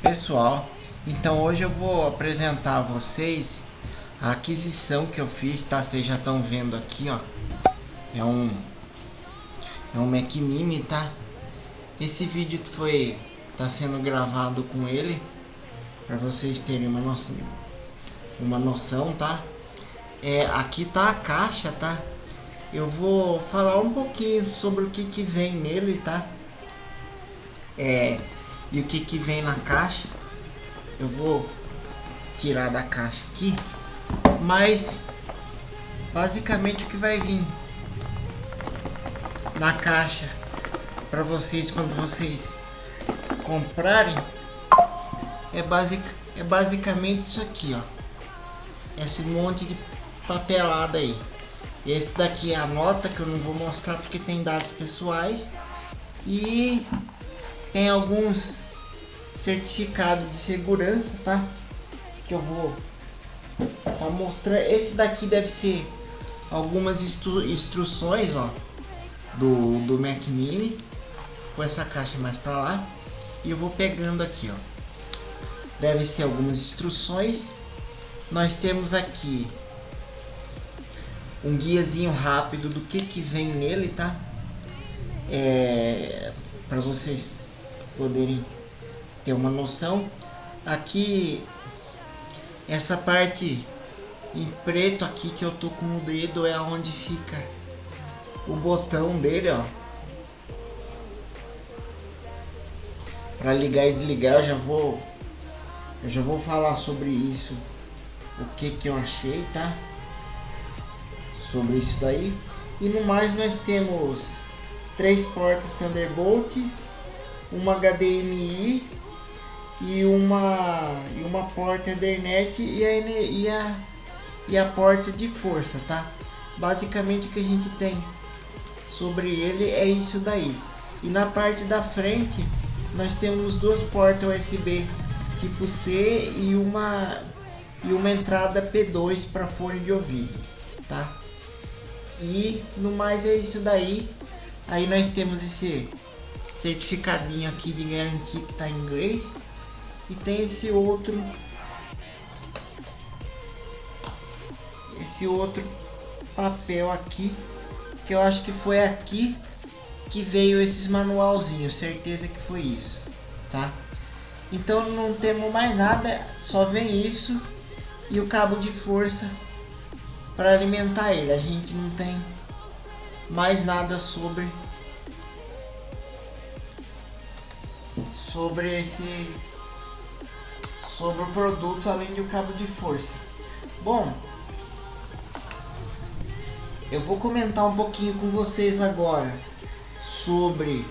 Pessoal, então hoje eu vou apresentar a vocês a aquisição que eu fiz, tá? Vocês já estão vendo aqui, ó. É um Mac Mini, tá? Esse vídeo tá sendo gravado com ele para vocês terem uma noção, tá? Aqui tá a caixa, tá? Eu vou falar um pouquinho sobre o que vem nele, tá? E o que vem na caixa. Eu vou tirar da caixa aqui, mas basicamente o que vai vir na caixa para vocês quando vocês comprarem é basicamente isso aqui, ó. Esse monte de papelada aí. Esse daqui é a nota que eu não vou mostrar porque tem dados pessoais e tem alguns certificados de segurança, tá? Que eu vou mostrar. Esse daqui deve ser algumas instruções, ó, do Mac Mini. Com essa caixa mais para lá e eu vou pegando aqui, ó. Deve ser algumas instruções. Nós temos aqui um guiazinho rápido do que vem nele, tá? Para vocês poderem ter uma noção. Aqui essa parte em preto aqui que eu tô com o dedo é onde fica o botão dele, ó. Para ligar e desligar, eu já vou falar sobre isso, o que eu achei, tá? Sobre isso daí. E no mais nós temos 3 portas Thunderbolt, uma HDMI e uma porta Ethernet e a porta de força, tá? Basicamente o que a gente tem sobre ele é isso daí. E na parte da frente nós temos 2 portas USB tipo C e uma entrada P2 para fone de ouvido, tá? E no mais é isso daí. Aí nós temos esse certificadinho aqui de garantia que tá em inglês e tem esse outro papel aqui que eu acho que foi aqui que veio esses manualzinhos, certeza que foi isso, tá? Então não temos mais nada, só vem isso e o cabo de força para alimentar ele. A gente não tem mais nada sobre o produto além do cabo de força. Bom, eu vou comentar um pouquinho com vocês agora sobre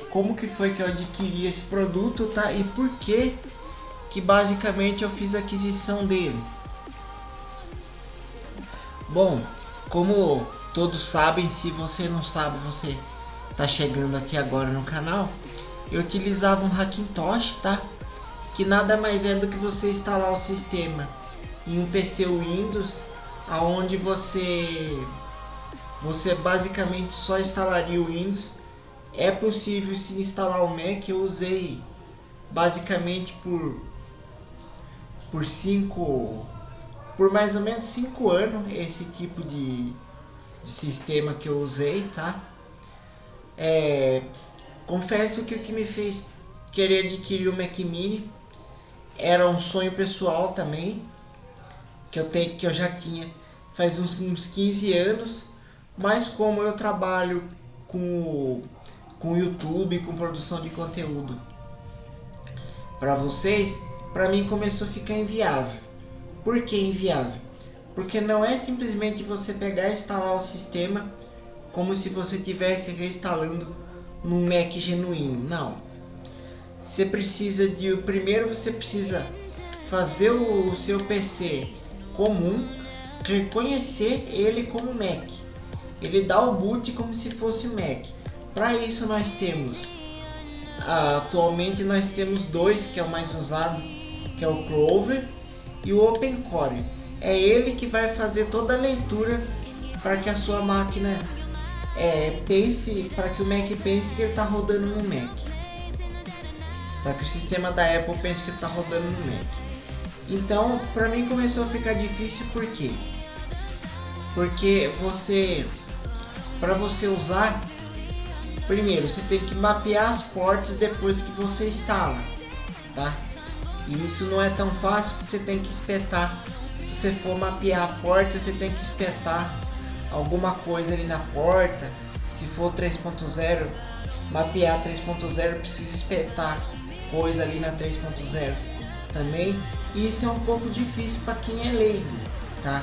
como que foi que eu adquiri esse produto, tá? E por que basicamente eu fiz a aquisição dele. Bom, como todos sabem, se você não sabe, você tá chegando aqui agora no canal, eu utilizava um Hackintosh, tá? Que nada mais é do que você instalar o sistema em um PC Windows, aonde você basicamente só instalaria o Windows. É possível se instalar o Mac. Eu usei basicamente por mais ou menos 5 anos esse tipo de sistema que eu usei, tá? Confesso que o que me fez querer adquirir o Mac Mini era um sonho pessoal também, que eu já tinha faz uns 15 anos, mas como eu trabalho com YouTube, com produção de conteúdo para vocês, para mim começou a ficar inviável. Por que inviável? Porque não é simplesmente você pegar e instalar o sistema como se você estivesse reinstalando num Mac genuíno. Não. Primeiro você precisa fazer o seu PC comum, reconhecer ele como Mac. Ele dá o boot como se fosse o Mac. Para isso nós temos, atualmente nós temos 2 que é o mais usado, que é o Clover e o OpenCore. É ele que vai fazer toda a leitura para que a sua máquina pense, para que o Mac pense que ele está rodando no Mac. para que o sistema da Apple pense que está rodando no Mac. Então, para mim começou a ficar difícil, por quê? Porque para você usar, primeiro você tem que mapear as portas depois que você instala, tá? E isso não é tão fácil, porque você tem que espetar. Se você for mapear a porta, você tem que espetar alguma coisa ali na porta. Se for 3.0, mapear 3.0, precisa espetar coisa ali na 3.0 também. E isso é um pouco difícil para quem é leigo, tá?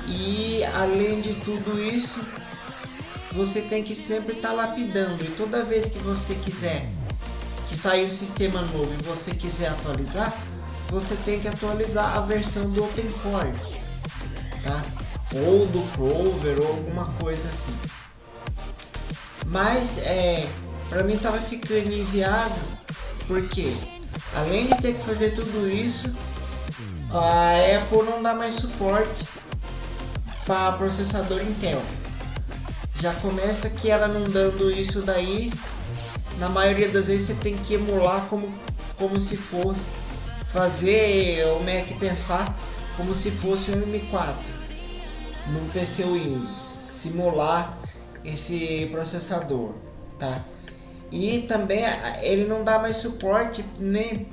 E além de tudo isso, você tem que sempre estar lapidando. E toda vez que você quiser que sair um sistema novo e você quiser atualizar, você tem que atualizar a versão do OpenCore, tá? Ou do Clover ou alguma coisa assim. Mas para mim tava ficando inviável, porque além de ter que fazer tudo isso, a Apple não dá mais suporte para processador Intel. Já começa que ela não dando isso daí, na maioria das vezes você tem que emular como se fosse fazer o Mac pensar como se fosse um M4 num PC Windows, simular esse processador, tá? E também ele não dá mais suporte nem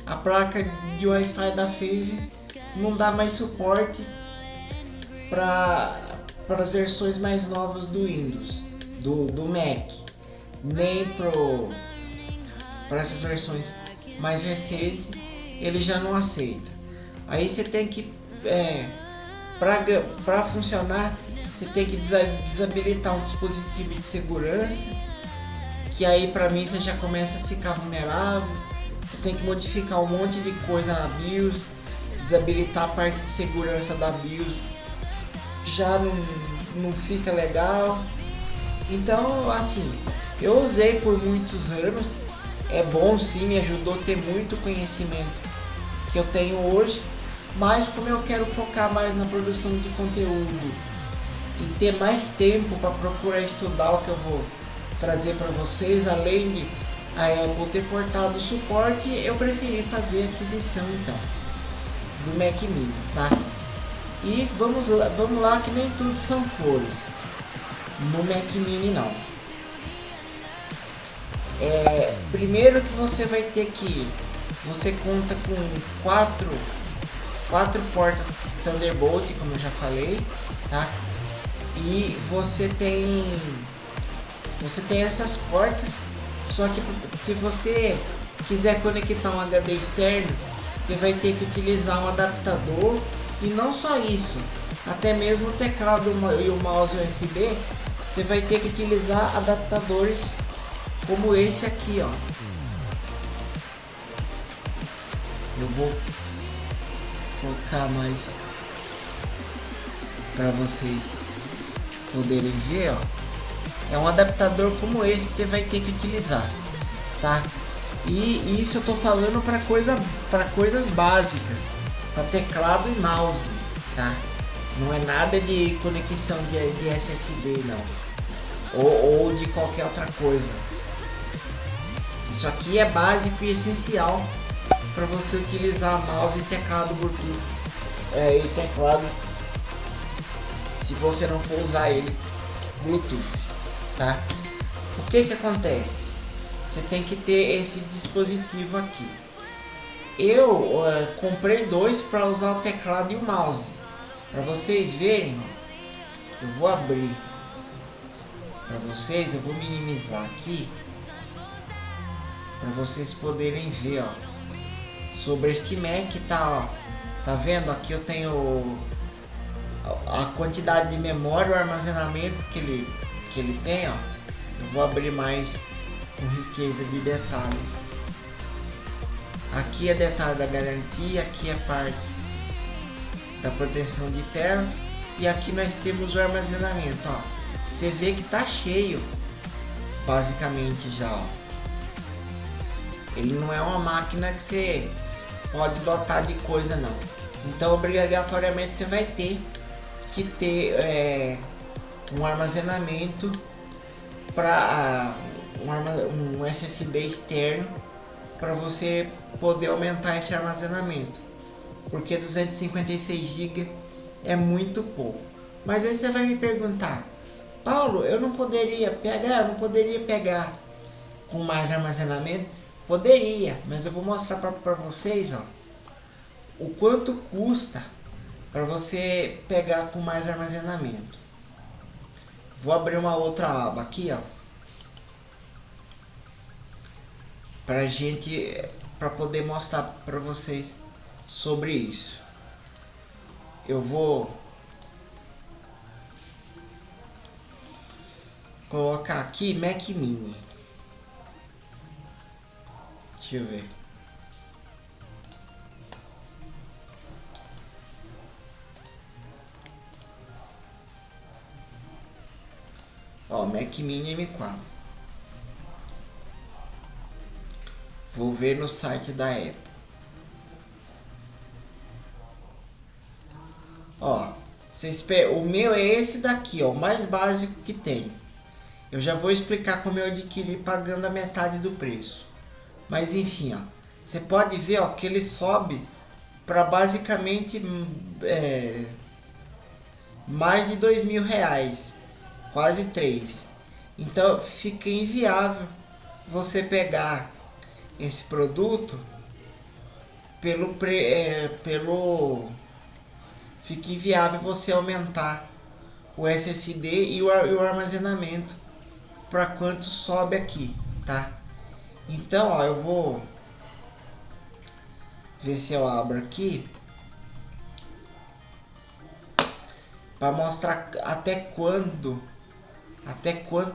a placa de Wi-Fi da Five, não dá mais suporte para as versões mais novas do Windows, do Mac, nem para essas versões mais recentes ele já não aceita. Aí você tem que para funcionar, você tem que desabilitar um dispositivo de segurança, que aí para mim você já começa a ficar vulnerável. Você tem que modificar um monte de coisa na BIOS, desabilitar a parte de segurança da BIOS, já não fica legal. Então, assim, eu usei por muitos anos, é bom sim, me ajudou a ter muito conhecimento que eu tenho hoje, mas como eu quero focar mais na produção de conteúdo e ter mais tempo para procurar estudar o que eu vou trazer para vocês, além de a Apple ter cortado o suporte, eu preferi fazer a aquisição então do Mac Mini, tá? E vamos lá que nem tudo são flores no Mac Mini não. Primeiro que você vai ter que, você conta com quatro portas Thunderbolt, como eu já falei, tá? E você tem essas portas, só que se você quiser conectar um HD externo, você vai ter que utilizar um adaptador. E não só isso, até mesmo o teclado e o mouse USB, você vai ter que utilizar adaptadores como esse aqui, ó. Eu vou focar mais para vocês poderem ver, ó. É um adaptador como esse você vai ter que utilizar, tá? E isso eu tô falando para coisas básicas, para teclado e mouse, tá? Não é nada de conexão de SSD não, ou de qualquer outra coisa. Isso aqui é básico e essencial para você utilizar mouse e teclado Bluetooth, e teclado, se você não for usar ele Bluetooth, tá? O que acontece? Você tem que ter esses dispositivos aqui. Eu comprei dois para usar o teclado e o mouse. Para vocês verem, ó, eu vou abrir para vocês, eu vou minimizar aqui para vocês poderem ver, ó, sobre este Mac, tá, ó, tá vendo? Aqui eu tenho a quantidade de memória, o armazenamento que ele tem, ó. Eu vou abrir mais com riqueza de detalhe. Aqui é detalhe da garantia, aqui é parte da proteção de tela, e aqui nós temos o armazenamento, ó. Você vê que tá cheio, basicamente já, ó. Ele não é uma máquina que você pode dotar de coisa não. Então obrigatoriamente você vai ter que ter um armazenamento para um SSD externo para você poder aumentar esse armazenamento, porque 256 GB é muito pouco. Mas aí você vai me perguntar, Paulo, eu não poderia pegar com mais armazenamento? Poderia, mas eu vou mostrar para vocês, ó, o quanto custa para você pegar com mais armazenamento. Vou abrir uma outra aba aqui, ó, para poder mostrar para vocês sobre isso. Eu vou colocar aqui Mac Mini. Deixa eu ver. Ó, Mac Mini M4. Vou ver no site da Apple. Ó, o meu é esse daqui, ó, o mais básico que tem. Eu já vou explicar como eu adquiri pagando a metade do preço. Mas enfim, ó, você pode ver, ó, que ele sobe para basicamente mais de R$ 2.000, quase 3. Então fica inviável você pegar esse produto fica inviável você aumentar o SSD e o armazenamento para quanto sobe aqui, tá? Então, ó, eu vou ver se eu abro aqui para mostrar até quanto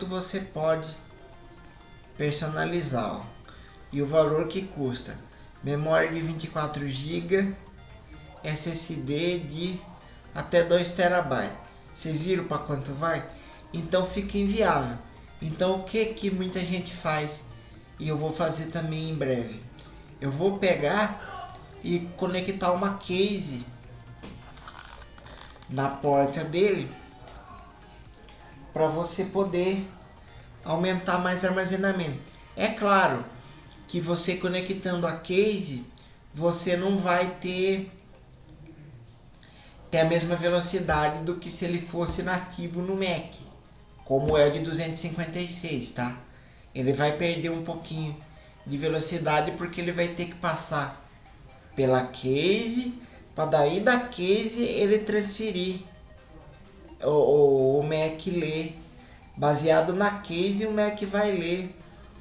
você pode personalizar, ó, e o valor que custa. Memória de 24 GB, SSD de até 2 TB. Vocês viram para quanto vai? Então fica inviável. Então o que muita gente faz, e eu vou fazer também em breve, eu vou pegar e conectar uma case na porta dele para você poder aumentar mais armazenamento. É claro que você conectando a case, você não vai ter a mesma velocidade do que se ele fosse nativo no Mac, como é o de 256, tá? Ele vai perder um pouquinho de velocidade porque ele vai ter que passar pela case, para daí da case ele transferir o Mac ler, baseado na case, o Mac vai ler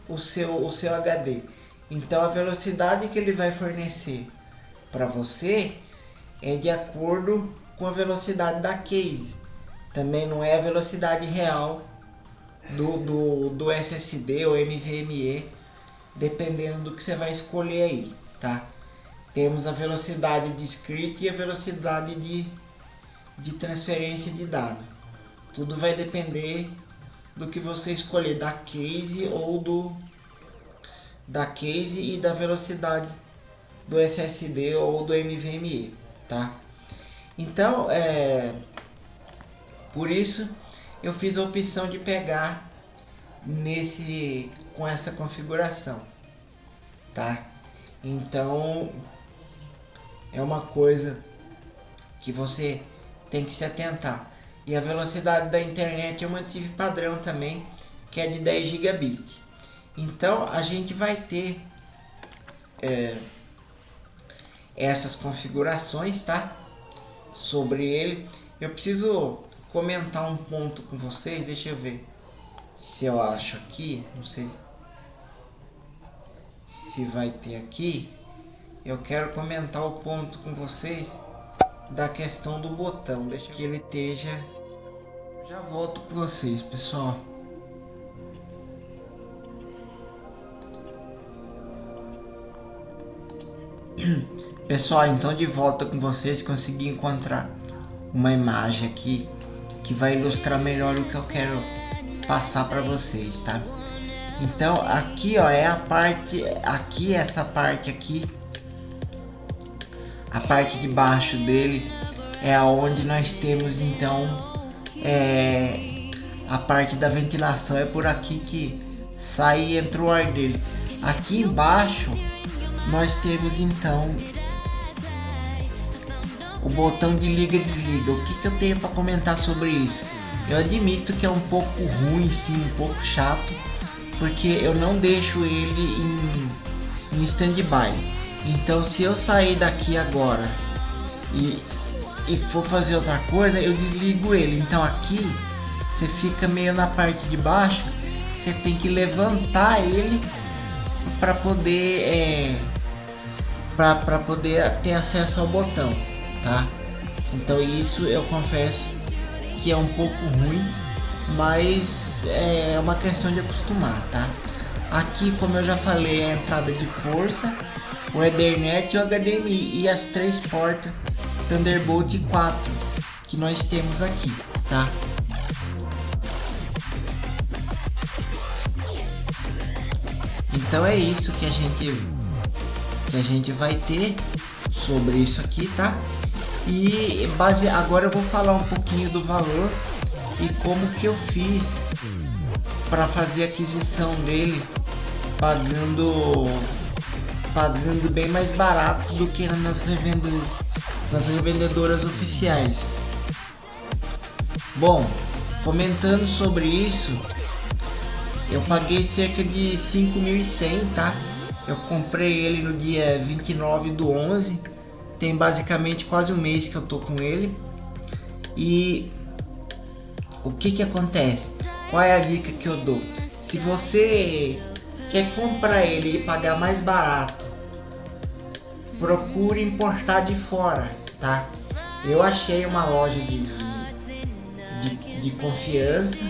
o seu HD. Então a velocidade que ele vai fornecer para você é de acordo com a velocidade da case. Também não é a velocidade real do SSD ou NVMe, dependendo do que você vai escolher aí, tá? Temos a velocidade de escrita e a velocidade de transferência de dados. Tudo vai depender do que você escolher, da case e da velocidade do SSD ou do NVMe, tá? Então, por isso eu fiz a opção de pegar com essa configuração, tá? Então é uma coisa que você tem que se atentar. E a velocidade da internet eu mantive padrão também, que é de 10 gigabit. Então a gente vai ter essas configurações, tá? Sobre ele. Eu preciso comentar um ponto com vocês. Deixa eu ver se eu acho aqui. Não sei se vai ter aqui. Eu quero comentar o ponto com vocês da questão do botão. Deixa que ele esteja. Já volto com vocês, pessoal. Pessoal, então de volta com vocês, consegui encontrar uma imagem aqui que vai ilustrar melhor o que eu quero passar para vocês, tá? Então aqui, ó, é a parte aqui, essa parte aqui, a parte de baixo dele é aonde nós temos então a parte da ventilação. É por aqui que sair e entrou o ar dele. Aqui embaixo nós temos então o botão de liga e desliga. O que eu tenho para comentar sobre isso? Eu admito que é um pouco ruim, sim, um pouco chato, porque eu não deixo ele em stand-by. Então se eu sair daqui agora e for fazer outra coisa, eu desligo ele. Então aqui você fica meio na parte de baixo, você tem que levantar ele para poder para poder ter acesso ao botão, tá? Então isso eu confesso que é um pouco ruim, mas é uma questão de acostumar, tá? Aqui, como eu já falei, é a entrada de força, o Ethernet e o HDMI e as 3 portas Thunderbolt 4 que nós temos aqui, tá? Então é isso que a gente vai ter sobre isso aqui, tá? E agora eu vou falar um pouquinho do valor e como que eu fiz para fazer a aquisição dele pagando bem mais barato do que nas revendedoras oficiais. Bom, comentando sobre isso, eu paguei cerca de 5.100, tá? Eu comprei ele no dia 29/11. Tem basicamente quase um mês que eu tô com ele. E o que acontece? Qual é a dica que eu dou? Se você quer comprar ele e pagar mais barato, procure importar de fora, tá? Eu achei uma loja de confiança,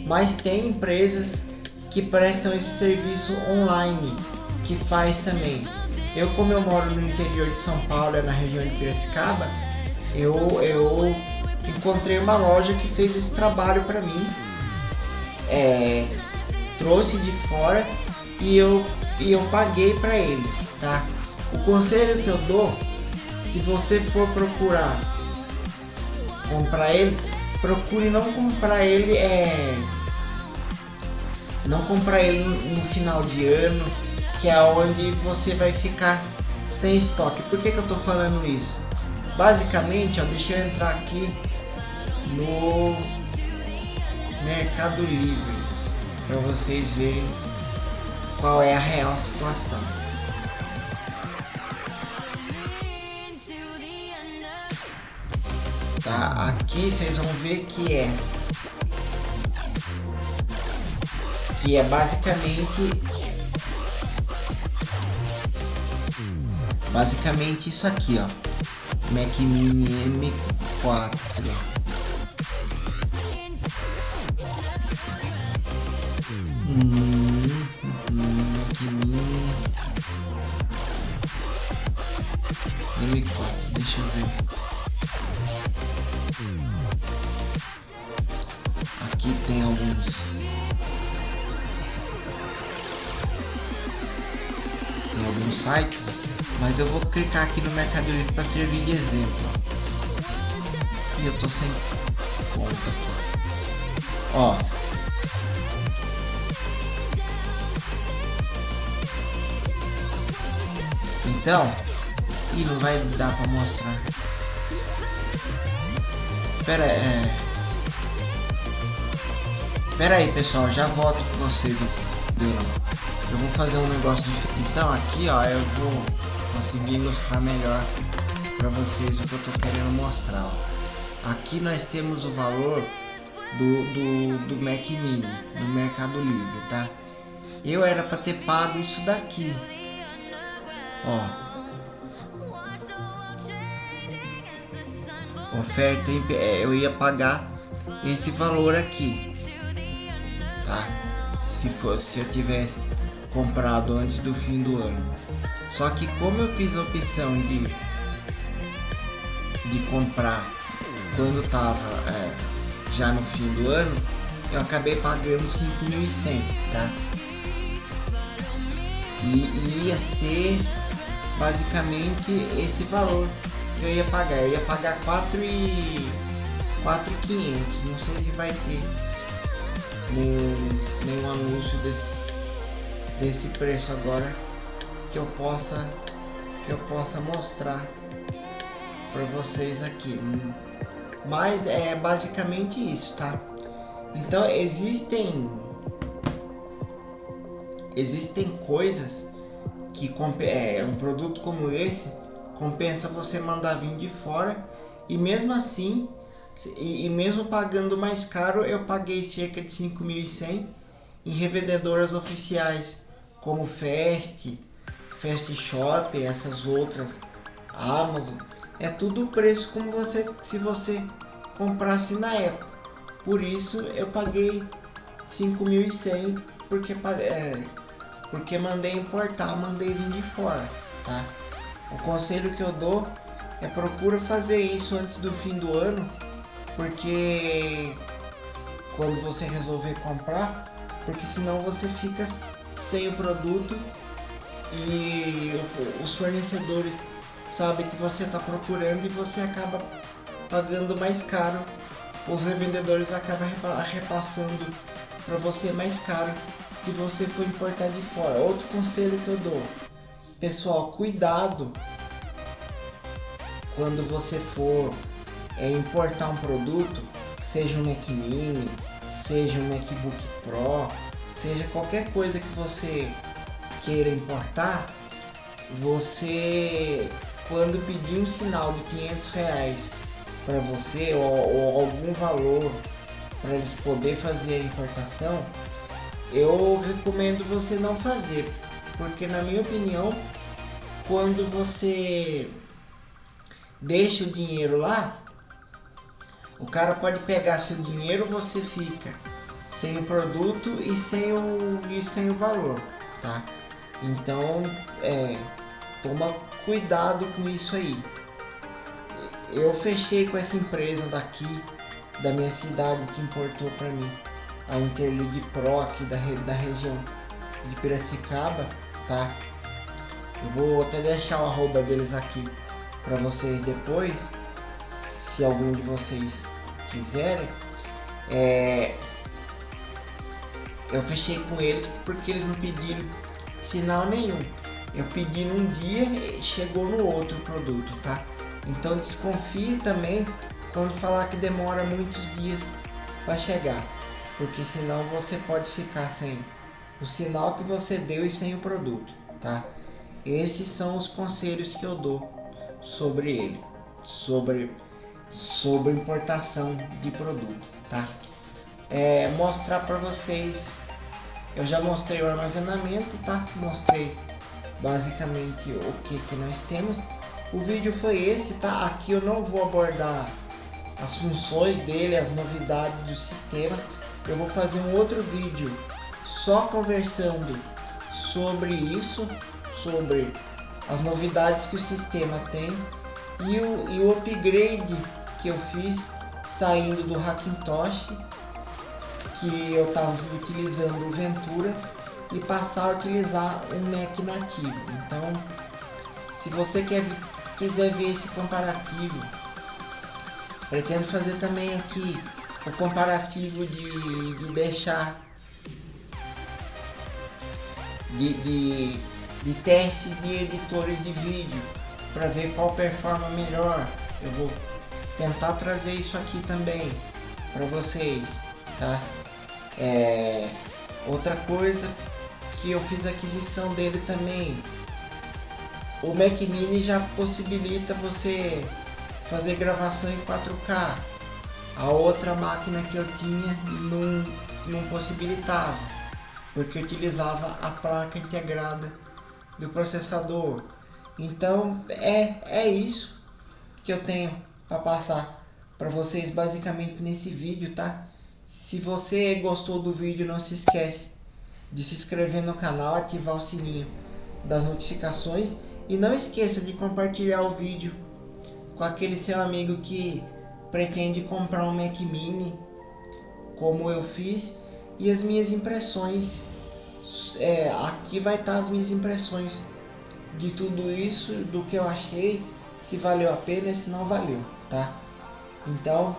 mas tem empresas que prestam esse serviço online, que faz também. Como eu moro no interior de São Paulo, na região de Piracicaba, eu encontrei uma loja que fez esse trabalho para mim, trouxe de fora e eu paguei para eles, tá? O conselho que eu dou, se você for procurar comprar ele, procure não comprar ele no final de ano, que é onde você vai ficar sem estoque. Por que eu tô falando isso? Basicamente, deixa eu entrar aqui no Mercado Livre para vocês verem qual é a real situação. Tá, aqui vocês vão ver que é basicamente isso aqui, ó, Mac Mini M4. Mac Mini M4, deixa eu ver. Aqui tem alguns sites, mas eu vou clicar aqui no Mercado Livre para servir de exemplo. E eu tô sem conta aqui, ó. Então, não vai dar para mostrar. Pera aí, pessoal, já volto com vocês. Eu vou fazer um negócio diferente. Então aqui, ó, eu vou conseguir ilustrar melhor para vocês o que eu tô querendo mostrar, ó. Aqui nós temos o valor do Mac Mini no Mercado Livre, tá? Eu era para ter pago isso daqui, ó. Oferta, eu ia pagar esse valor aqui, tá? Se eu tivesse comprado antes do fim do ano. Só que como eu fiz a opção de comprar quando tava já no fim do ano, eu acabei pagando 5.100, tá? E ia ser basicamente esse valor que eu ia pagar. Eu ia pagar 4.500, não sei se vai ter nenhum anúncio desse preço agora que eu possa mostrar para vocês aqui. Mas é basicamente isso, tá? Então existem coisas que um produto como esse compensa você mandar vir de fora, e mesmo assim, e mesmo pagando mais caro, eu paguei cerca de 5.100 em revendedoras oficiais como Fast Shop, essas outras, Amazon. É tudo o preço como se você comprasse na época. Por isso eu paguei 5.100 porque mandei importar, mandei vir de fora, tá? O conselho que eu dou é procura fazer isso antes do fim do ano, porque quando você resolver comprar, porque senão você fica sem o produto e os fornecedores sabem que você está procurando e você acaba pagando mais caro. Os revendedores acabam repassando para você mais caro se você for importar de fora. Outro conselho que eu dou: pessoal, cuidado quando você for importar um produto, seja um Mac Mini, seja um MacBook Pro, seja qualquer coisa que você queira importar. Você, quando pedir um sinal de R$500 para você, ou algum valor para eles poderem fazer a importação, eu recomendo você não fazer, porque na minha opinião, quando você deixa o dinheiro lá, o cara pode pegar seu dinheiro, você fica sem o produto e sem o valor, tá? Então, toma cuidado com isso aí. Eu fechei com essa empresa daqui da minha cidade que importou para mim, a Interlead Pro aqui da região de Piracicaba, tá? Eu vou até deixar o arroba deles aqui para vocês depois, se algum de vocês quiserem. Eu fechei com eles porque eles não pediram sinal nenhum. Eu pedi num dia e chegou no outro produto, tá? Então desconfie também quando falar que demora muitos dias para chegar, porque senão você pode ficar sem o sinal que você deu e sem o produto, tá? Esses são os conselhos que eu dou sobre ele, sobre importação de produto, tá? Mostrar para vocês, eu já mostrei o armazenamento, tá? Mostrei basicamente o que nós temos. O vídeo foi esse, tá? Aqui eu não vou abordar as funções dele, as novidades do sistema. Eu vou fazer um outro vídeo só conversando sobre isso, sobre as novidades que o sistema tem e o upgrade que eu fiz saindo do Hackintosh, que eu estava utilizando o Ventura, e passar a utilizar um Mac nativo. Então, se você quiser ver esse comparativo, pretendo fazer também aqui o comparativo de deixar de testes de editores de vídeo para ver qual performa melhor. Eu vou tentar trazer isso aqui também para vocês, tá? Outra coisa que eu fiz a aquisição dele também, o Mac Mini já possibilita você fazer gravação em 4K. A outra máquina que eu tinha não possibilitava, porque eu utilizava a placa integrada do processador. Então é isso que eu tenho para passar para vocês basicamente nesse vídeo, tá? Se você gostou do vídeo, não se esquece de se inscrever no canal, ativar o sininho das notificações e não esqueça de compartilhar o vídeo com aquele seu amigo que pretende comprar um Mac Mini, como eu fiz, e as minhas impressões. Aqui vai estar as minhas impressões de tudo isso, do que eu achei, se valeu a pena e se não valeu, tá? Então,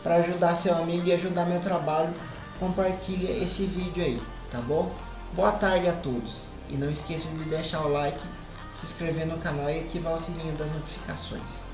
para ajudar seu amigo e ajudar meu trabalho, compartilha esse vídeo aí, tá bom? Boa tarde a todos. E não esqueça de deixar o like, se inscrever no canal e ativar o sininho das notificações.